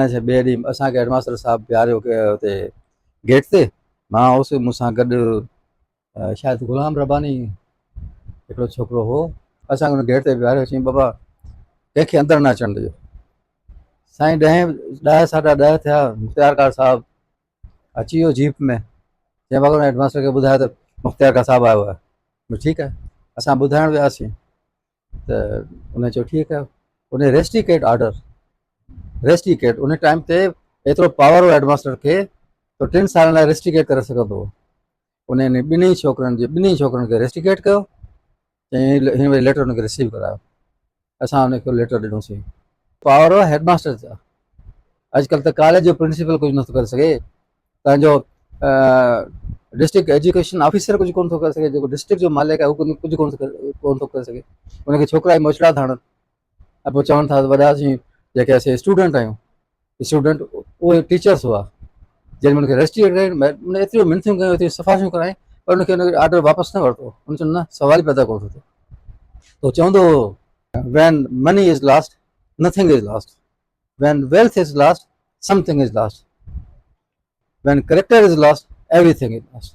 ॿिए ॾींहुं असांखे हेडमास्टर साहिबु बीहारियो हुते गेट ते। मां हुउसि, मूंसां गॾु शायदि ग़ुलाम रबानी हिकिड़ो छोकिरो हो। असांखे हुन गेट ते बीहारियो, चईं बाबा कंहिंखे अंदरि न अचणु ॾिजो। साईं 10 साढा 10 थिया, मुख़्तियार कार साहिबु अची वियो जीप में। चईं बाबा हेडमास्टर खे ॿुधायो त मुख़्तियार कार साहिबु आयो आहे। ठीकु आहे, असां ॿुधाइण वियासीं त उन चयो ठीकु आहे। उन रेस्टिकेट ऑर्डर, रेस्टिकेट उन टाइम ते एतिरो पावर हो हेडमास्टर खे त 3 सालनि लाइ रेस्टिकेट करे सघंदो हो। उन ॿिन्ही छोकिरनि खे रेस्टिकेट कयो। चईं हिन वरी लेटर हुनखे रिसीव करायो। असां हुनखे लेटर ॾिनोसीं। पावर हो हेडमास्टर जा। अॼुकल्ह त कॉलेज जो प्रिंसिपल कुझु नथो करे सघे, तव्हांजो डिस्ट्रिक्ट एजुकेशन ऑफिसर कुझु कोन थो करे सघे, जेको डिस्ट्रिक्ट जो मालिक आहे उहो कुझु कोन थो करे सघे। उनखे छोकिरा ई मोचड़ा था हणनि ऐं पोइ चवनि था वॾासीं जेके असीं स्टूडेंट आहियूं, स्टूडेंट उहे टीचर्स हुआ। जंहिं महिल हुनखे रेस्टिकेट करे उन एतिरियूं मिनथियूं कयूं, एतिरियूं सफ़ारिशूं करायूं, पर हुनखे हुनखे ऑर्डर वापसि न वरितो। हुन चयो न, सवाल ई पैदा कोन थो थिए। तो चवंदो हो, when money is lost, nothing is lost. When wealth is lost, something is lost. When character is lost, everything is lost.